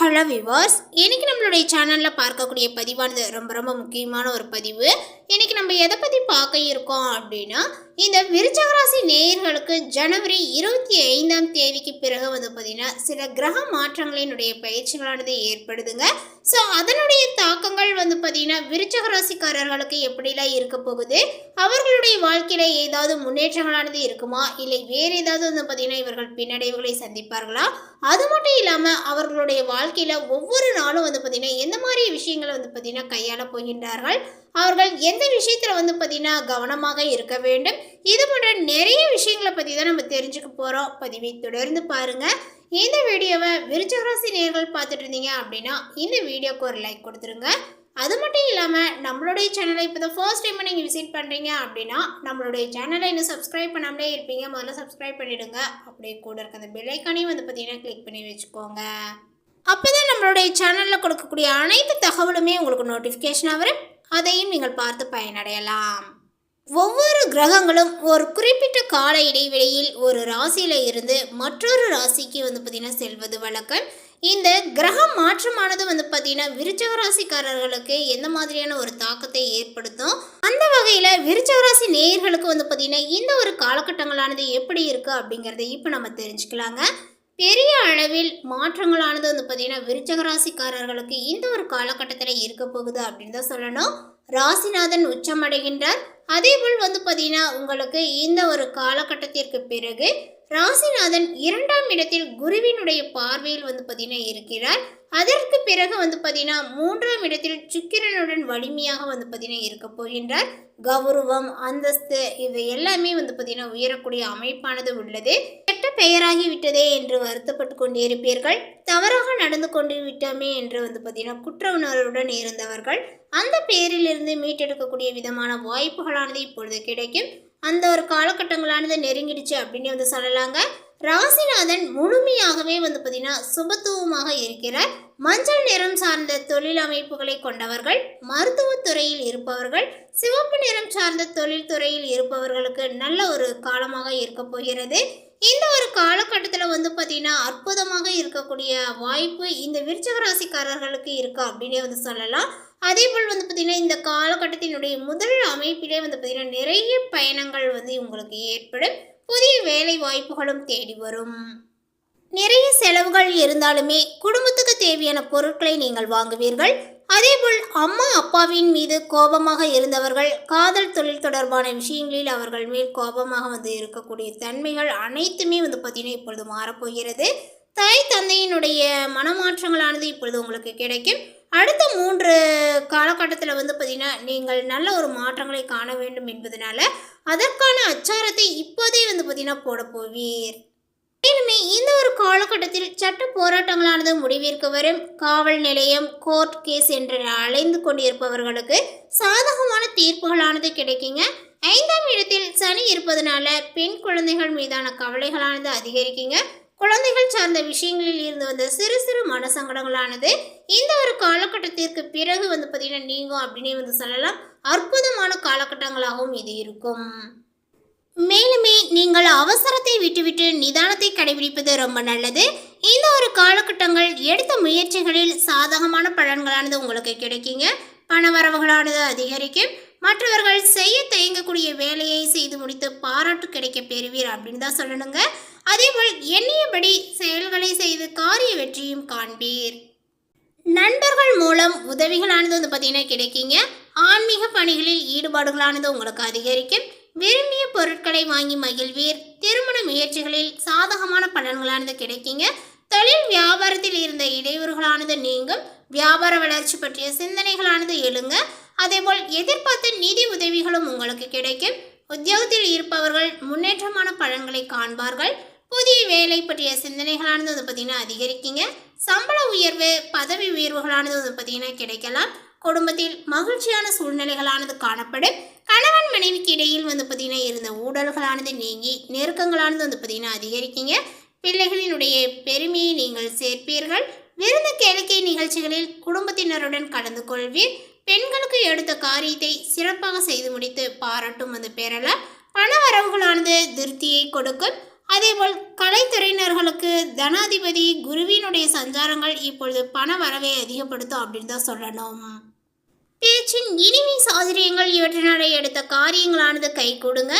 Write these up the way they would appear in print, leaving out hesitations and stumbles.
Hello விவாஸ், இன்னைக்கு நம்மளுடைய சேனலில் பார்க்கக்கூடிய பதிவானது ரொம்ப ரொம்ப முக்கியமான ஒரு பதிவு. இன்னைக்கு நம்ம எதை பற்றி பார்க்க இருக்கோம் அப்படின்னா, இந்த விருச்சிக ராசி நேயர்களுக்கு ஜனவரி 25ஆம் தேதிக்கு பிறகு பார்த்தீங்கன்னா சில கிரக மாற்றங்களினுடைய பயிற்சிகளானது ஏற்படுதுங்க. ஸோ அதனுடைய தாக்கங்கள் பார்த்தீங்கன்னா விருச்சிக ராசிக்காரர்களுக்கு எப்படிலாம் இருக்க போகுது, அவர்களுடைய வாழ்க்கையில் ஏதாவது முன்னேற்றங்களானது இருக்குமா, இல்லை வேறு ஏதாவது பார்த்தீங்கன்னா இவர்கள் பின்னடைவுகளை சந்திப்பார்களா, அது மட்டும் இல்லாமல் அவர்களுடைய வாழ்க்கையில் ஒவ்வொரு நாளும் பார்த்தீங்கன்னா எந்த மாதிரி விஷயங்களை பார்த்தீங்கன்னா கையாள போகின்றார்கள், அவர்கள் எந்த விஷயத்தில் பார்த்தீங்கன்னா கவனமாக இருக்க வேண்டும், இது போன்ற நிறைய விஷயங்களை பற்றி தான் நம்ம தெரிஞ்சுக்க போகிறோம். பதிவை தொடர்ந்து பாருங்கள். இந்த வீடியோவை விருச்சிக ராசி நேயர்கள் பார்த்துட்டு இருந்தீங்க அப்படின்னா இந்த வீடியோக்கு ஒரு லைக் கொடுத்துருங்க. அது மட்டும் இல்லாமல் நம்மளுடைய சேனலை இப்போ தான் ஃபர்ஸ்ட் டைம் நீங்கள் விசிட் பண்ணுறீங்க அப்படின்னா நம்மளுடைய சேனலை இன்னும் சப்ஸ்கிரைப் பண்ணாமலே இருப்பீங்க, முதல்ல சப்ஸ்கிரைப் பண்ணிவிடுங்க. அப்படியே கூட இருக்க அந்த பெல் ஐக்கானையும் பார்த்தீங்கன்னா கிளிக் பண்ணி வச்சுக்கோங்க. அப்போ தான் நம்மளுடைய சேனலில் கொடுக்கக்கூடிய அனைத்து தகவலுமே உங்களுக்கு நோட்டிஃபிகேஷனாக வரும், அதையும் நீங்கள் பார்த்து பயனடையலாம். ஒவ்வொரு கிரகங்களும் ஒரு குறிப்பிட்ட கால இடைவெளியில் ஒரு ராசியில் இருந்து மற்றொரு ராசிக்கு பார்த்தீங்கன்னா செல்வது வழக்கம். இந்த கிரக மாற்றமானது பார்த்தீங்கன்னா விருச்சிக ராசிக்காரர்களுக்கு எந்த மாதிரியான ஒரு தாக்கத்தை ஏற்படுத்தும், அந்த வகையில் விருச்சிக ராசி நேயர்களுக்கு பார்த்தீங்கன்னா இந்த ஒரு காலகட்டங்களானது எப்படி இருக்குது அப்படிங்கிறத இப்போ நம்ம தெரிஞ்சுக்கலாங்க. பெரிய அளவில் மாற்றங்களானது பார்த்தீங்கன்னா விருச்சிக ராசிக்காரர்களுக்கு இந்த ஒரு காலகட்டத்தில் இருக்க போகுது அப்படின்னு தான் சொல்லணும். ராசிநாதன் உச்சமடைகின்றார். அதேபோல் பார்த்தீங்கன்னா உங்களுக்கு இந்த ஒரு காலகட்டத்திற்கு பிறகு ராசிநாதன் 2ஆம் இடத்தில் குருவினுடைய பார்வையில் பார்த்தீங்கன்னா இருக்கிறார். அதற்கு பிறகு பார்த்தீங்கன்னா 3ஆம் இடத்தில் சுக்கிரனுடன் வலிமையாக பார்த்தீங்கன்னா இருக்க போகின்றார். கௌரவம், அந்தஸ்து இவை எல்லாமே பார்த்தீங்கன்னா உயரக்கூடிய அமைப்பானது உள்ளது. கெட்ட பெயராகி விட்டதே என்று வருத்தப்பட்டு கொண்டே இருப்பீர்கள். தவறாக நடந்து கொண்டு விட்டோமே என்று பார்த்தீங்கன்னா குற்ற உணர்வுடன் இருந்தவர்கள் அந்த பெயரிலிருந்து மீட்டெடுக்கக்கூடிய விதமான வாய்ப்புகளானது இப்பொழுது கிடைக்கும். அந்த ஒரு காலகட்டங்களானது நெருங்கிடுச்சு அப்படின்னு சொல்லலாங்க. ராசிநாதன் முழுமையாகவே பார்த்தீங்கன்னா சுபத்துவமாக இருக்கிறார். மஞ்சள் நிறம் சார்ந்த தொழில் அமைப்புகளை கொண்டவர்கள், மருத்துவத்துறையில் இருப்பவர்கள், சிவப்பு நிறம் சார்ந்த தொழில் துறையில் இருப்பவர்களுக்கு நல்ல ஒரு காலமாக இருக்க போகிறது. இந்த ஒரு காலகட்டத்தில் பார்த்தீங்கன்னா அற்புதமாக இருக்கக்கூடிய வாய்ப்பு இந்த விருச்சிக ராசிக்காரர்களுக்கு இருக்கு அப்படின்னே சொல்லலாம். அதே போல் பார்த்தீங்கன்னா இந்த காலகட்டத்தினுடைய முதல் அமைப்பிலே பார்த்தீங்கன்னா நிறைய பயணங்கள் உங்களுக்கு ஏற்படும். புதிய வேலை வாய்ப்புகளும் தேடி வரும். நிறைய செலவுகள் இருந்தாலுமே குடும்பத்துக்கு தேவையான பொருட்களை நீங்கள் வாங்குவீர்கள். அதேபோல் அம்மா அப்பாவின் மீது கோபமாக இருந்தவர்கள் காதல் தொழில் தொடர்பான விஷயங்களில் அவர்கள் மேல் கோபமாக இருக்கக்கூடிய தன்மைகள் அனைத்துமே பார்த்தீங்கன்னா இப்பொழுது மாறப்போகிறது. தாய் தந்தையினுடைய மனமாற்றங்களானது இப்பொழுது உங்களுக்கு கிடைக்கும். அடுத்த 3 காலகட்டத்தில் பார்த்தீங்கன்னா நீங்கள் நல்ல ஒரு மாற்றங்களை காண வேண்டும் என்பதனால அதற்கான அச்சாரத்தை இப்போதே பார்த்தீங்கன்னா போட போவீர். மேலுமே இந்த ஒரு காலகட்டத்தில் சட்ட போராட்டங்களானது முடிவிற்கு வரும். காவல் நிலையம், கோர்ட் கேஸ் என்று அலைந்து கொண்டிருப்பவர்களுக்கு சாதகமான தீர்ப்புகளானது கிடைக்குங்க. 5ஆம் இடத்தில் சனி இருப்பதனால பெண் குழந்தைகள் மீதான கவலைகளானது அதிகரிக்குங்க. குழந்தைகள் சார்ந்த விஷயங்களில் இருந்து வந்த சிறு சிறு மனசங்கடங்களானது இந்த ஒரு காலகட்டத்திற்கு பிறகு பார்த்தீங்கன்னா நீங்கும் அப்படின்னே சொல்லலாம். அற்புதமான காலகட்டங்களாகவும் இது இருக்கும். மேலுமே நீங்கள் அவசரத்தை விட்டுவிட்டு நிதானத்தை கடைபிடிப்பது ரொம்ப நல்லது. இந்த ஒரு காலகட்டங்கள் எடுத்த முயற்சிகளில் சாதகமான பலன்களானது உங்களுக்கு கிடைக்குங்க. பணவரவுகளானது அதிகரிக்கும். மற்றவர்கள் செய்ய தயங்கக்கூடிய வேலையை செய்து முடித்து பாராட்டு கிடைக்க பெறுவீர் அப்படின்னு தான் சொல்லணுங்க. அதேபோல் எண்ணியபடி செயல்களை செய்து காரிய வெற்றியும் காண்பீர். நண்பர்கள் மூலம் உதவிகளானது பார்த்தீங்கன்னா கிடைக்குங்க. ஆன்மீக பணிகளில் ஈடுபாடுகளானது உங்களுக்கு அதிகரிக்கும். விரும்பிய பொருட்களை வாங்கி மகிழ்வீர். திருமண முயற்சிகளில் சாதகமான பலன்களானது கிடைக்குங்க. தொழில் வியாபாரத்தில் இருந்த இடையூறுகளானது நீங்கும். வியாபார வளர்ச்சி பற்றிய சிந்தனைகளானது எழுங்க. அதேபோல் எதிர்பார்த்த நிதி உதவிகளும் உங்களுக்கு கிடைக்கும். உத்தியோகத்தில் இருப்பவர்கள் முன்னேற்றமான பலன்களை காண்பார்கள். புதிய வேலை பற்றிய சிந்தனைகளானது பார்த்தீங்கன்னா அதிகரிக்குங்க. சம்பள உயர்வு, பதவி உயர்வுகளானது பார்த்தீங்கன்னா கிடைக்கலாம். குடும்பத்தில் மகிழ்ச்சியான சூழ்நிலைகளானது காணப்படும். கணவன் மனைவிக்கு இடையில் பார்த்தீங்கன்னா இருந்த ஊழல்களானது நீங்கி நெருக்கங்களானது பார்த்தீங்கன்னா அதிகரிக்குங்க. பிள்ளைகளினுடைய பெருமையை நீங்கள் சேர்ப்பீர்கள். விருந்து கேளிக்கை நிகழ்ச்சிகளில் குடும்பத்தினருடன் கலந்து கொள்வீர். பெண்களுக்கு எடுத்த காரியத்தை சிறப்பாக செய்து முடித்து பாராட்டும் பெறலாம். பண வரவுகளானது திருப்தியை கொடுக்கும். அதேபோல் கலைத்துறையினர்களுக்கு தனாதிபதி குருவினுடைய சஞ்சாரங்கள் இப்பொழுது பண வரவை அதிகப்படுத்தும் அப்படின்னு தான் சொல்லணும். பேச்சின் இனிமை சாதுரியங்கள் இவற்றினாலே எடுத்த காரியங்களானது கை கொடுங்க.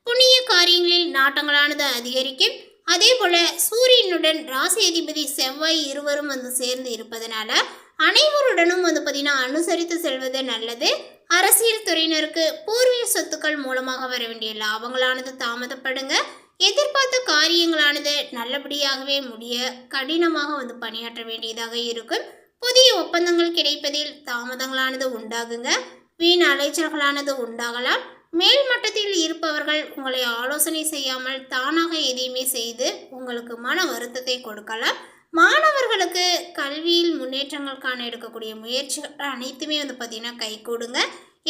புண்ணிய காரியங்களில் நாட்டங்களானது அதிகரிக்கும். அதே போல சூரியனுடன் ராசி அதிபதி செவ்வாய் இருவரும் சேர்ந்து இருப்பதனால அனைவருடனும் பார்த்தீங்கன்னா அனுசரித்து செல்வது நல்லது. அரசியல் துறையினருக்கு பூர்வீக சொத்துக்கள் மூலமாக வர வேண்டிய லாபங்களானது தாமதப்படுங்க. எதிர்பார்த்த காரியங்களானது நல்லபடியாகவே முடிய கடினமாக பணியாற்ற வேண்டியதாக இருக்கும். புதிய ஒப்பந்தங்கள் கிடைப்பதில் தாமதங்களானது உண்டாகுங்க. வீண் அலைச்சல்களானது உண்டாகலாம். மேல் மட்டத்தில் இருப்பவர்கள் உங்களை ஆலோசனை செய்யாமல் தானாக எதையுமே செய்து உங்களுக்கு மன வருத்தத்தை கொடுக்கலாம். மாணவர்களுக்கு கல்வியில் முன்னேற்றங்கள் காண எடுக்கக்கூடிய முயற்சிகள் அனைத்துமே பார்த்தீங்கன்னா கை கூடுங்க.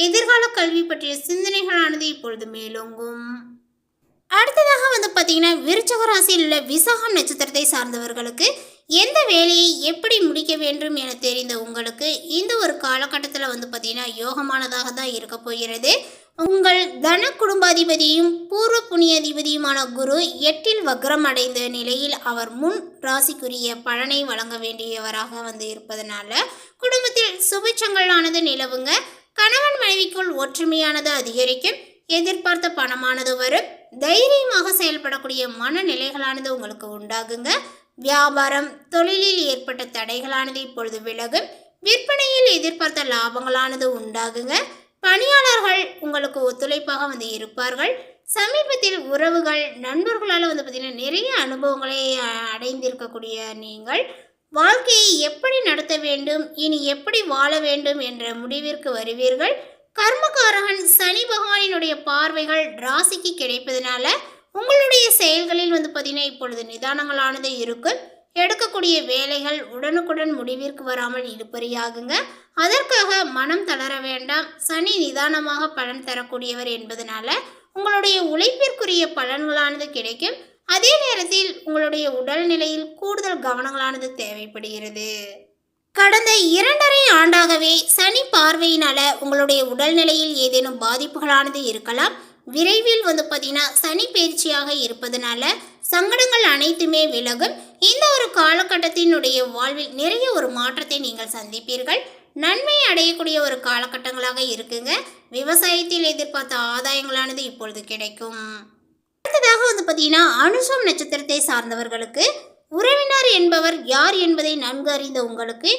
எதிர்கால கல்வி பற்றிய சிந்தனைகளானது இப்பொழுது மேலோங்கும். அடுத்ததாக பார்த்தீங்கன்னா விருச்சக ராசியில் உள்ள விசாகம் நட்சத்திரத்தை சார்ந்தவர்களுக்கு எந்த வேலையை எப்படி முடிக்க வேண்டும் என தெரிந்த உங்களுக்கு இந்த ஒரு காலகட்டத்தில் பார்த்தீங்கன்னா யோகமானதாக தான் இருக்க போகிறது. உங்கள் தன குடும்பாதிபதியும் பூர்வ புண்ணியாதிபதியுமான குரு 8இல் வக்ரம் அடைந்த நிலையில் அவர் முன் ராசிக்குரிய பலனை வழங்க வேண்டியவராக இருப்பதனால குடும்பத்தில் சுபிட்சங்களானது நிலவுங்க. கணவன் மனைவிக்குள் ஒற்றுமையானது அதிகரிக்கும். எதிர்பார்த்த பணமானது வரும். தைரியமாக செயல்படக்கூடிய மனநிலைகளானது உங்களுக்கு உண்டாகுங்க. வியாபாரம் தொழிலில் ஏற்பட்ட தடைகளானது இப்பொழுது விலகும். விற்பனையில் எதிர்பார்த்த லாபங்களானது உண்டாகுங்க. பணியாளர்கள் உங்களுக்கு ஒத்துழைப்பாக இருப்பார்கள். சமீபத்தில் உறவுகள் நண்பர்களால் பார்த்தீங்கன்னா நிறைய அனுபவங்களை அடைந்திருக்கக்கூடிய நீங்கள் வாழ்க்கையை எப்படி நடத்த வேண்டும், இனி எப்படி வாழ வேண்டும் என்ற முடிவிற்கு வருவீர்கள். கர்மகாரகன் சனி பகவானினுடைய பார்வைகள் ராசிக்கு கிடைப்பதனால உங்களுடைய செயல்களில் பார்த்தீங்கன்னா இப்பொழுது நிதானங்களானது இருக்கும். எடுக்கக்கூடிய வேலைகள் உடனுக்குடன் முடிவிற்கு வராமல் இழுபறியாகுங்க. அதற்காக மனம் தளர வேண்டாம். சனி நிதானமாக பலன் தரக்கூடியவர் என்பதனால உங்களுடைய உழைப்பிற்குரிய பலன்களானது கிடைக்கும். அதே நேரத்தில் உங்களுடைய உடல்நிலையில் கூடுதல் கவனங்களானது தேவைப்படுகிறது. கடந்த 2.5 ஆண்டாகவே சனி பார்வையினால உங்களுடைய உடல்நிலையில் ஏதேனும் பாதிப்புகளானது இருக்கலாம். விரைவில் பார்த்தீங்கன்னா சனி பயிற்சியாக இருப்பதனால சங்கடங்கள் அனைத்துமே விலகும். இந்த ஒரு காலகட்டத்தினுடைய வாழ்வில் நிறைய ஒரு மாற்றத்தை நீங்கள் சந்திப்பீர்கள். நன்மை அடையக்கூடிய ஒரு காலகட்டங்களாக இருக்குங்க. விவசாயத்தில் எதிர்பார்த்த ஆதாயங்களானது இப்பொழுது கிடைக்கும். அடுத்ததாக பார்த்தீங்கன்னா அனுஷம் நட்சத்திரத்தை சார்ந்தவர்களுக்கு உறவினர் என்பவர் யார் என்பதை நன்கு அறிந்த உங்களுக்கு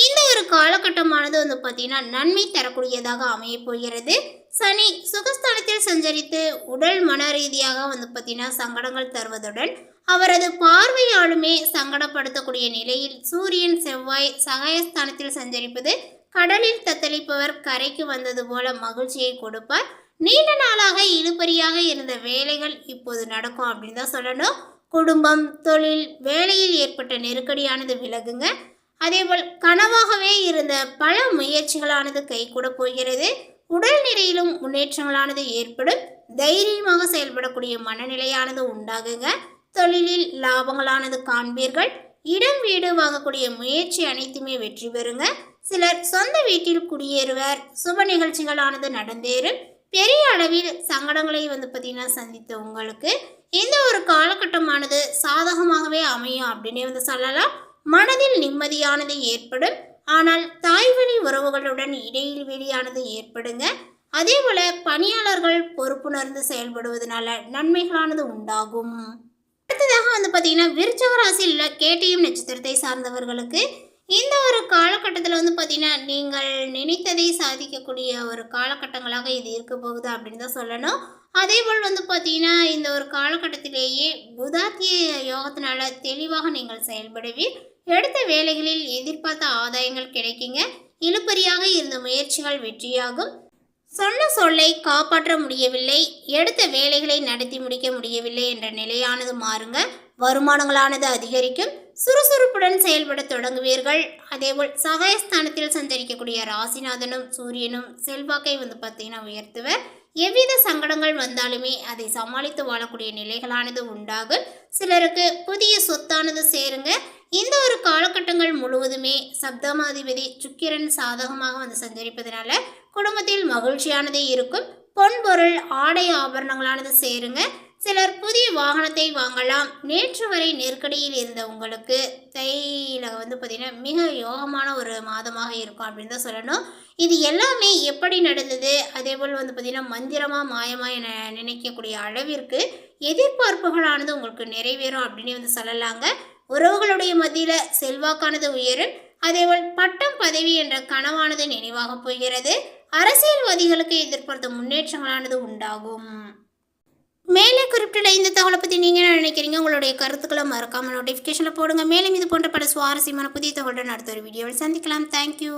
இந்த ஒரு காலகட்டமானது பார்த்தீங்கன்னா நன்மை தரக்கூடியதாக அமைய போகிறது. சனி சுகஸ்தானத்தில் சஞ்சரித்து உடல் மன ரீதியாக பார்த்தீங்கன்னா சங்கடங்கள் தருவதுடன் அவரது பார்வையாலுமே சங்கடப்படுத்தக்கூடிய நிலையில் சூரியன் செவ்வாய் சகாயஸ்தானத்தில் சஞ்சரிப்பது கடலில் தத்தளிப்பவர் கரைக்கு வந்தது போல மகிழ்ச்சியை கொடுப்பார். நீண்ட நாளாக இழுபறியாக இருந்த வேலைகள் இப்போது நடக்கும் அப்படின்னு தான் சொல்லணும். குடும்பம் தொழில் வேலையில் ஏற்பட்ட நெருக்கடியானது விலகுங்க. அதேபோல் கனவாகவே இருந்த பல முயற்சிகளானது கைகூட போகிறது. உடல் நிலையிலும் முன்னேற்றங்களானது ஏற்படும். தைரியமாக செயல்படக்கூடிய மனநிலையானது உண்டாகுங்க. தொழிலில் லாபங்களானது காண்பீர்கள். இடம் வீடு வாங்கக்கூடிய முயற்சி அனைத்துமே வெற்றி பெறுங்க. சிலர் சொந்த வீட்டில் குடியேறுவர். சுப நிகழ்ச்சிகளானது நடந்தேறும். பெரிய அளவில் சங்கடங்களை பார்த்தீங்கன்னா சந்தித்த உங்களுக்கு இந்த ஒரு காலகட்டமானது சாதகமாகவே அமையும் அப்படின்னு சொல்லலாம். மனதில் நிம்மதியானது ஏற்படும். ஆனால் தாய்வழி உறவுகளுடன் இடையில் வெளியானது ஏற்படுங்க. அதே போல பணியாளர்கள் பொறுப்புணர்ந்து செயல்படுவதனால நன்மைகளானது உண்டாகும். அடுத்ததாக பார்த்தீங்கன்னா விருச்சக ராசியில் கேட்டயம் நட்சத்திரத்தை சார்ந்தவர்களுக்கு இந்த ஒரு காலகட்டத்தில் பார்த்தீங்கன்னா நீங்கள் நினைத்ததை சாதிக்கக்கூடிய ஒரு காலகட்டங்களாக இது இருக்க போகுது அப்படின்னு தான் சொல்லணும். அதேபோல் பார்த்தீங்கன்னா இந்த ஒரு காலகட்டத்திலேயே புதாத்திய யோகத்தினால தெளிவாக நீங்கள் செயல்படுவீர். எடுத்த வேலைகளில் எதிர்பார்த்த ஆதாயங்கள் கிடைக்குங்க. இழுபறியாக இருந்த முயற்சிகள் வெற்றியாகும். சொன்ன சொல்லை காப்பாற்ற முடியவில்லை, எடுத்த வேலைகளை நடத்தி முடிக்க முடியவில்லை என்ற நிலையானது மாறுங்க. வருமானங்களானது அதிகரிக்கும். சுறுசுறுப்புடன் செயல்பட தொடங்குவீர்கள். அதேபோல் சகாயஸ்தானத்தில் சஞ்சரிக்கக்கூடிய ராசிநாதனும் சூரியனும் செல்வாக்கை பார்த்தீங்கன்னா உயர்த்துவர். எவ்வித சங்கடங்கள் வந்தாலுமே அதை சமாளித்து வாழக்கூடிய நிலைகளானது உண்டாகும். சிலருக்கு புதிய சொத்தானது சேருங்க. இந்த ஒரு காலகட்டங்கள் முழுவதுமே சப்தமாதிபதி சுக்கிரன் சாதகமாக சஞ்சரிப்பதனால குடும்பத்தில் மகிழ்ச்சியானது இருக்கும். பொன்பொருள் ஆடை ஆபரணங்களானது சேருங்க. சிலர் புதிய வாகனத்தை வாங்கலாம். நேற்று வரை நெருக்கடியில் இருந்த உங்களுக்கு தையில பார்த்திங்கன்னா மிக யோகமான ஒரு மாதமாக இருக்கும் அப்படின்னு தான் சொல்லணும். இது எல்லாமே எப்படி நடந்தது, அதேபோல் பார்த்திங்கன்னா மந்திரமாக மாயமாக என நினைக்கக்கூடிய அளவிற்கு எதிர்பார்ப்புகளானது உங்களுக்கு நிறைவேறும் அப்படின்னு சொல்லலாங்க. உறவுகளுடைய மத்தியில் செல்வாக்கானது உயரும். அதேபோல் பட்டம் பதவி என்ற கனவானது நினைவாக போகிறது. அரசியல்வாதிகளுக்கு எதிர்பார்த்த முன்னேற்றங்களானது உண்டாகும். மேலே குறிப்பிட்ட இந்த தகவலை பற்றி நீங்கள் என்ன நினைக்கிறீங்க? உங்களுடைய கருத்துக்களை மறக்காமல் நோட்டிஃபிகேஷனில் போடுங்க. மேலும் இது போன்ற பல சுவாரஸ்யமான புதிய தகவலுடன் அடுத்த ஒரு வீடியோவில் சந்திக்கலாம். தேங்க்யூ.